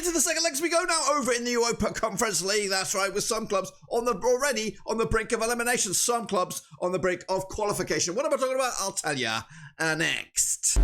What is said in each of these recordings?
into the second legs we go now, over in the Europa Conference League. That's right, with some clubs already on the brink of elimination, some clubs on the brink of qualification. What am I talking about? I'll tell you next.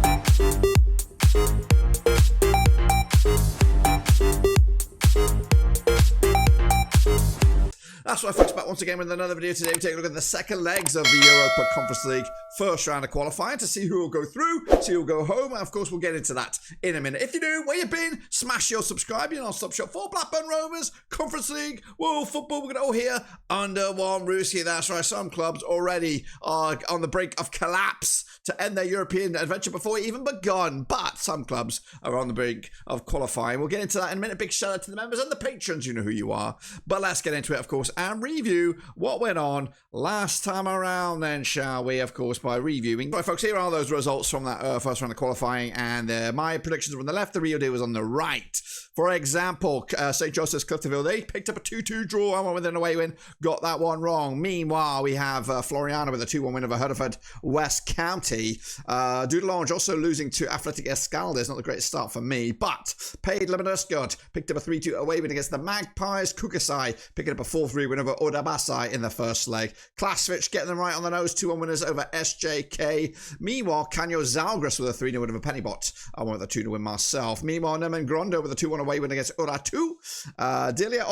That's right, folks, back once again with another video. Today we take a look at the second legs of the Europa Conference League first round of qualifying to see who will go through, see who will go home, and of course we'll get into that in a minute. If you're new, where you been, smash your subscribe, your non-stop shop for Blackburn Rovers, Conference League, World Football. We're going to all here under one roof here. That's right, some clubs already are on the brink of collapse to end their European adventure before it even begun, but some clubs are on the brink of qualifying. We'll get into that in a minute. Big shout out to the members and the patrons, you know who you are. But let's get into it, of course, and review what went on last time around then, shall we? Of course, by reviewing. Right, folks, here are those results from that first round of qualifying, and my predictions were on the left, the Rio Day was on the right. For example, St. Joseph's Cliftonville, they picked up a 2-2 draw and went with an away win, got that one wrong. Meanwhile, we have Floriana with a 2-1 win over Hereford West County. Linnameeskond also losing to Athletic Escaldes, not the greatest start for me, but Paide Linnameeskond picked up a 3-2 away win against the Magpies. Kutaisi picking up a 4-3 win over Ordabasy in the first leg. Klasvich getting them right on the nose, 2-1 winners over SJK. Meanwhile, Canio Zalgris with a 3-0 win over Pennybot. I went with a 2-0 win myself. Meanwhile, Nemen with a 2-1 away win against Uratu. Dila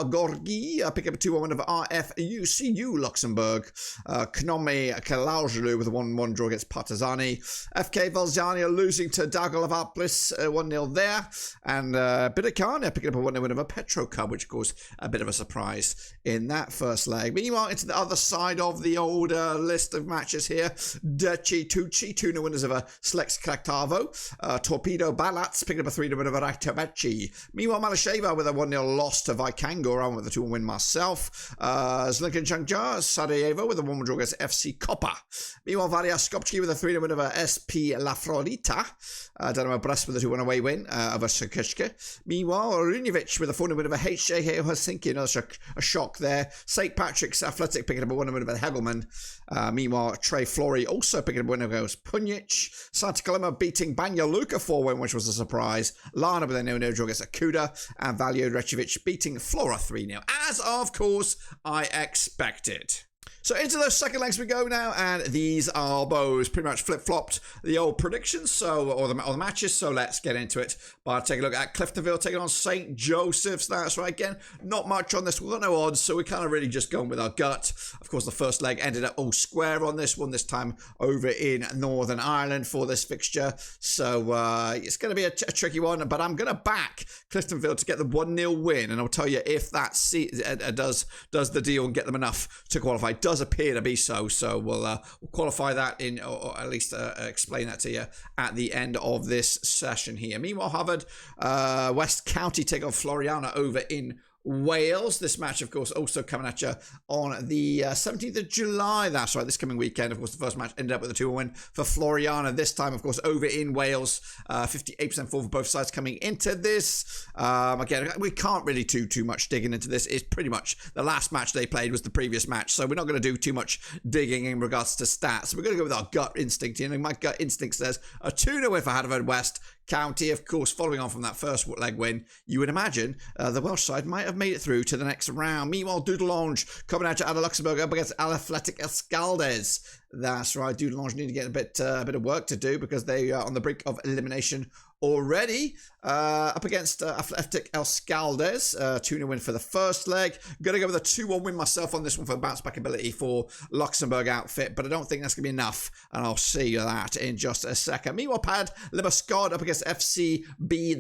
Gorgi picking up a 2-1 win over RFCU Luxemburg. Knome Kalaujalu with a 1-1 draw against Partizani. FK Vllaznia losing to Daugavpils 1-0 there. And Birkirkara picking up a 1-0 win over Petrocub, which caused a bit of a surprise in that first leg. Meanwhile, into the other side of the old list of matches here. Deci Tucci, 2-0 winners over Slex Kraktavo. Torpedo-BelAZ picking up a 3-0 win over Reykjavík. Meanwhile, Malasheva with a 1-0 loss to Vikangor. I went with a 2-1 win myself. Zlinkin Changja, Sarajevo with a 1-1 draw against FC Kopa. Meanwhile, Varia Skopski with a 3-0 win over SP Tre Fiori. Brest with a 2-1 away win over Sakishka. Meanwhile, Runavík with a 4-0 win over HJK Helsinki. Another a shock there. St. Patrick's Athletic picking up a 1-0 win over Hegelmann. Meanwhile, Tre Fiori also picking up a win against Pyunik. Santa Coloma beating Banja Luka 4-1, which was a surprise. Larne with a 0-0 draw against Auda. And Valur Reykjavík beating Flora 3-0. As, of course, I expected. So into those second legs we go now, and these are both pretty much flip-flopped the old predictions, or the matches, so let's get into it. But take a look at Cliftonville taking on St. Joseph's. That's right, again, not much on this. We've got no odds, so we're kind of really just going with our gut. Of course, the first leg ended up all square on this one, this time over in Northern Ireland for this fixture. So it's going to be a tricky one, but I'm going to back Cliftonville to get the 1-0 win, and I'll tell you if that does the deal and get them enough to qualify. It does appear to be so we'll qualify that in, or at least explain that to you at the end of this session here. Meanwhile, Harvard West County take on Floriana over in Wales. This match, of course, also coming at you on the 17th of July. That's right, this coming weekend. Of course, the first match ended up with a 2-1 win for Floriana. This time, of course, over in Wales. 58% for both sides coming into this. Again, we can't really do too much digging into this. It's pretty much the last match they played was the previous match, so we're not going to do too much digging in regards to stats. We're going to go with our gut instinct. You know, my gut instinct says a 2-0 win for Harvard West County. Of course, following on from that first leg win, you would imagine the Welsh side might have made it through to the next round. Meanwhile, Linnameeskond coming out to Luxemburg up against Athletic Escaldes. That's right, Linnameeskond need to get a bit of work to do because they are on the brink of elimination already. Up against Athletic Escaldes, 2-0 win for the first leg. Gonna go with a 2-1 win myself on this one for bounce back ability for Luxemburg outfit, but I don't think that's gonna be enough, and I'll see that in just a second. Meanwhile, Paide Linnameeskond up against FC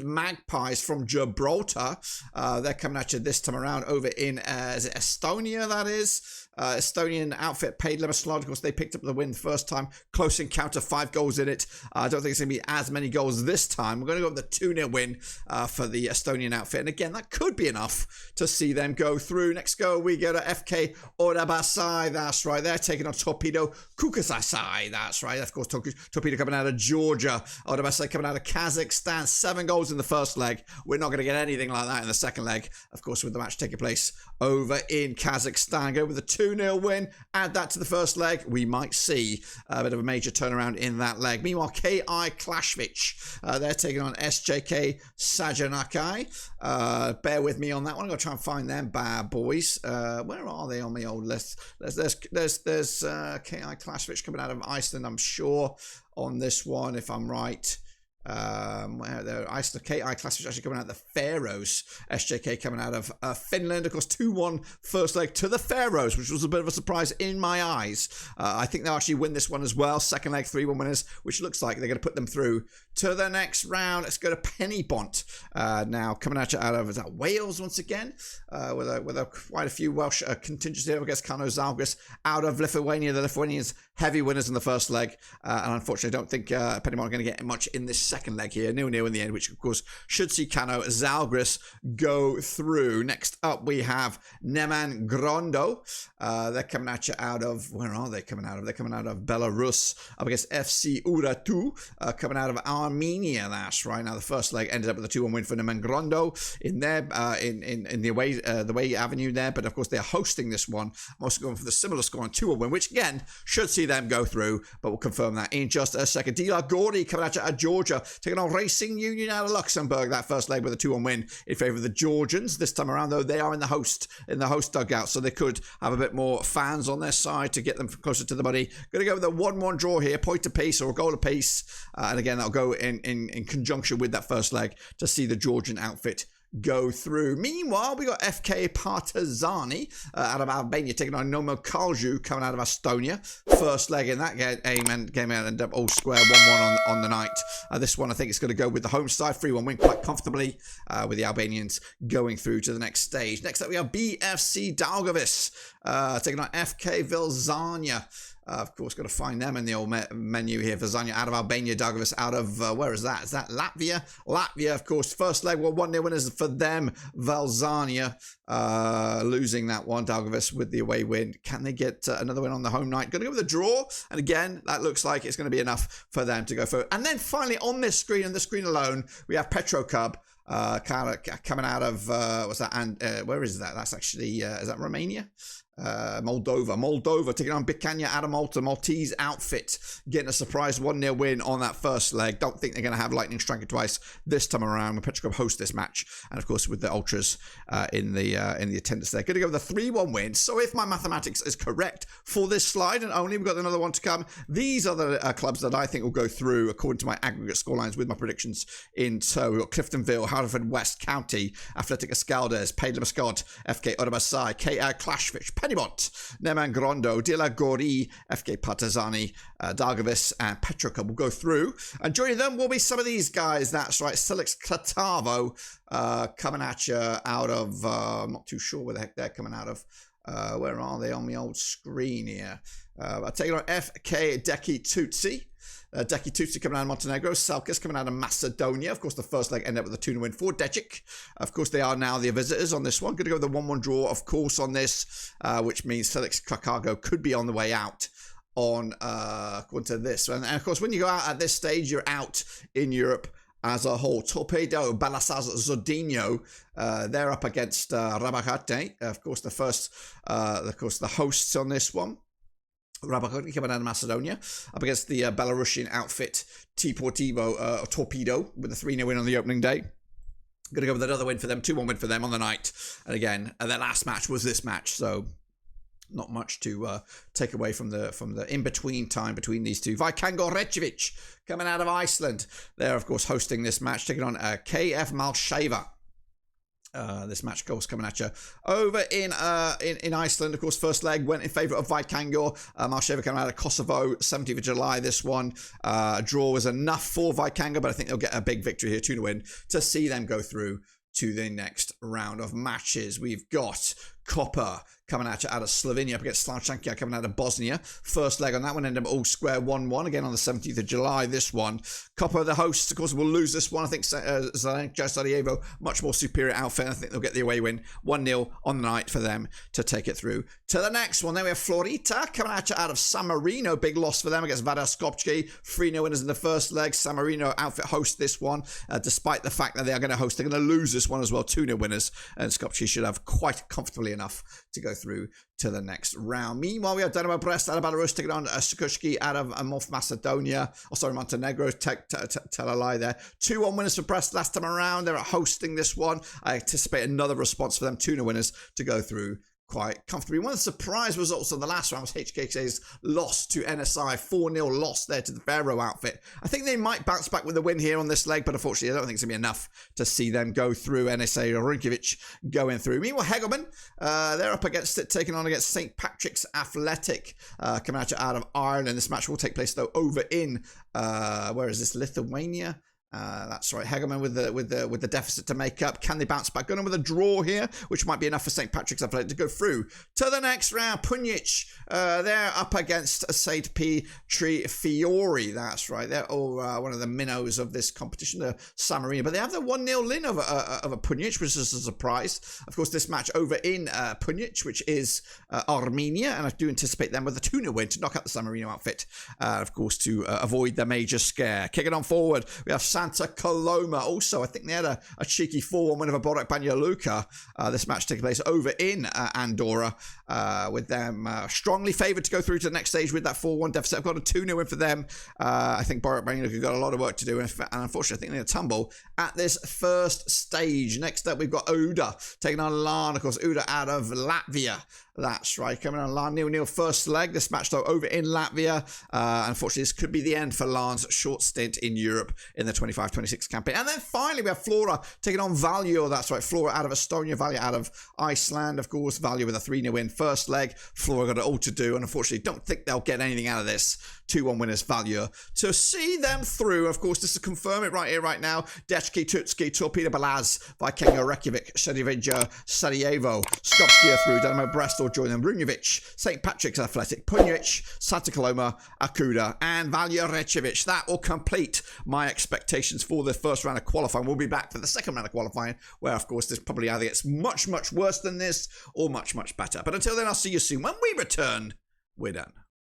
Magpies from Gibraltar. They're coming at you this time around over in is it Estonia, that is. Estonian outfit Paide Linnameeskond. Of course, they picked up the win the first time. Close encounter, 5 goals in it. I don't think it's going to be as many goals this time. We're going to go with the 2-0 win for the Estonian outfit. And again, that could be enough to see them go through. Next go, we go to FK Ordabasy. That's right. They're taking on Torpedo-BelAZ. That's right. Of course, Torpedo coming out of Georgia. Ordabasy coming out of Kazakhstan. 7 goals in the first leg. We're not going to get anything like that in the second leg. Of course, with the match taking place over in Kazakhstan. Go with the 2 2-0 win. Add that to the first leg. We might see a bit of a major turnaround in that leg. Meanwhile, KI Klaszwic, they're taking on SJK Helsinki. Bear with me on that one. I'm going to try and find them bad boys. Where are they on the old list? There's KI Klaszwic coming out of Iceland, I'm sure, on this one, if I'm right. Iceland, KI Klaszwic actually coming out of the Faroes. SJK coming out of Finland. Of course, 2-1 first leg to the Faroes, which was a bit of a surprise in my eyes. I think they'll actually win this one as well. Second leg, 3-1 winners, which looks like they're going to put them through to the next round. Let's go to Pennybont now, coming at you out of, is that Wales once again? With quite a few Welsh contingents here against Kano Zalgiris out of Lithuania. The Lithuanians heavy winners in the first leg, and unfortunately I don't think Pennybont are going to get much in this second leg here. 0-0 in the end, which of course should see Kano Zalgiris go through. Next up we have Linnameeskond. They're coming at you out of, where are they coming out of? They're coming out of Belarus up against FC Uratu, coming out of Armenia. That's right. Now the first leg ended up with a 2-1 win for Linnameeskond in there, in the away avenue there, but of course they're hosting this one. I'm also going for the similar score on 2-1 win, which again should see them go through, but we'll confirm that in just a second. Dila Gori coming at you out of Georgia, taking on Racing Union out of Luxemburg. That first leg with a 2-1 win in favour of the Georgians. This time around, though, they are in the host dugout, so they could have a bit more fans on their side to get them closer to the money. Going to go with a 1-1 draw here, point apiece or a goal apiece, and again that'll go in conjunction with that first leg to see the Georgian outfit go through. Meanwhile, we got FK Vllaznia out of Albania taking on Nomo Kalju coming out of Estonia. First leg in that game ended up all square 1-1 on the night. This one I think it's going to go with the home side. 3-1 win quite comfortably with the Albanians going through to the next stage. Next up we have BFC Daugavpils taking on FK Vllaznia. Of course, got to find them in the old menu here. Vllaznia out of Albania, Daugavpils out of, where is that? Is that Latvia? Latvia, of course. First leg, 1-0 winners for them. Vllaznia losing that one. Daugavpils with the away win. Can they get another win on the home night? Going to go with a draw. And again, that looks like it's going to be enough for them to go through. And then finally, on this screen, and the screen alone, we have Petrocub. Coming out of, what's that? And where is that? That's actually, is that Romania? Moldova taking on Bicania out of Malta. Maltese outfit getting a surprise 1-0 win on that first leg. Don't think they're going to have lightning striking twice this time around when Petrocub host this match, and of course with the ultras in the attendance there. Going to go with a 3-1 win. So if my mathematics is correct for this slide, and only we've got another one to come, these are the clubs that I think will go through according to my aggregate scorelines with my predictions in tow. We've got Cliftonville, Haverford-West County, Athletic Escaldes, Linnameeskond, FK Ordabasy, KI Klaszwic, Pennybont, Linnameeskond, Dila Gori, FK Vllaznia, Daugavpils, and Petrocub will go through. And joining them will be some of these guys. That's right, Silix Klatavo coming at you out of, I'm not too sure where the heck they're coming out of. Where are they on the old screen here? I'll take it on FK Deki Tutsi. Deki Tutsi coming out of Montenegro. Selkis coming out of Macedonia. Of course, the first leg ended up with a 2-0 win for Decic. Of course, they are now the visitors on this one. Going to go with a 1-1 draw, of course, on this, which means Felix Kakago could be on the way out on according to this. And of course, when you go out at this stage, you're out in Europe as a whole. Torpedo-BelAZ Zhodino, they're up against Rabotnički. Of course, the hosts on this one. Rabotnički coming out of Macedonia up against the Belarusian outfit Torpedo with a 3-0 win on the opening day. Going to go with another win for them, 2-1 win for them on the night. And again, their last match was this match, so not much to take away from the in-between time between these two. Vikingur Reykjavík coming out of Iceland. They're, of course, hosting this match, taking on KF Malsheva. This match, of course, coming at you over in Iceland. Of course, first leg went in favour of Vikingur. Malsheva coming out of Kosovo, 17th of July. This one, draw was enough for Vikingur, but I think they'll get a big victory here, 2-0 win, to see them go through to the next round of matches. We've got Copper coming at you out of Slovenia up against Slavčanka coming out of Bosnia. First leg on that one ended up all square 1-1 again on the 17th of July. This one, Copper, the hosts, of course, will lose this one. I think Sarajevo, much more superior outfit. I think they'll get the away win, 1-0 on the night for them to take it through to the next one. Then we have Florita coming at you out of San Marino. Big loss for them against Vada Skopje. 3-0 winners in the first leg. San Marino outfit hosts this one, despite the fact that they are going to host. They're going to lose this one as well, 2-0 winners, and Skopje should have quite comfortably enough to go through to the next round. Meanwhile, we have Dynamo Brest out of Belarus taking on Sukushki out of North Macedonia. Oh, sorry, Montenegro. Tell a lie there. 2-1 winners for Brest last time around. They're hosting this one. I anticipate another response for them. 2-0 winners to go through quite comfortably. One of the surprise results of the last round was HJK's loss to NSÍ. 4-0 loss there to the Faro outfit. I think they might bounce back with a win here on this leg, but unfortunately I don't think it's going to be enough to see them go through. NSÍ Runavík going through. Meanwhile, Hegelmann, they're up against it, taking on against St. Patrick's Athletic, coming out of Ireland. This match will take place though over in, where is this, Lithuania? That's right, Hegelmann with the deficit to make up. Can they bounce back? Going on with a draw here, which might be enough for St. Patrick's Athletic to go through to the next round. Pyunik, they're up against SP Tre Fiori. That's right, they're all one of the minnows of this competition, the San Marino. But they have the 1-0 win over Pyunik, which is a surprise. Of course, this match over in Pyunik, which is Armenia, and I do anticipate them with a 2-0 win to knock out the San Marino outfit, of course, to avoid the major scare. Kicking on forward, we have Santa Coloma. Also, I think they had a cheeky 4-1 win over Borac, Banja, Luka. This match taking place over in Andorra, with them strongly favoured to go through to the next stage with that 4-1 deficit. I've got a 2-0 win for them. I think Borac, Banja, Luka got a lot of work to do, and unfortunately, I think they're going to tumble at this first stage. Next up, we've got Auda taking on Larne. Of course, Auda out of Latvia. That's right, coming on Larne 0-0 first leg. This match though over in Latvia. Unfortunately, this could be the end for Larne's short stint in Europe in the 25-26 campaign. And then finally, we have Flora taking on Valur. That's right, Flora out of Estonia, Valur out of Iceland. Of course, Valur with a 3-0 win first leg. Flora got it all to do, and unfortunately, don't think they'll get anything out of this. 2-1 winners, Valur, to see them through. Of course, just to confirm it right here, right now, Dečki, Tutski, Torpedo-BelAZ, Vikingo, Reykjavík, Šediveja, Sarajevo, Skopje through, Dynamo Brest or join them, Runavík, St. Patrick's Athletic, Pyunik, Santa Coloma, Auda, and Valur Reykjavík. That will complete my expectations for the first round of qualifying. We'll be back for the second round of qualifying, where, of course, this probably either gets much, much worse than this or much, much better. But until then, I'll see you soon. When we return, we're done.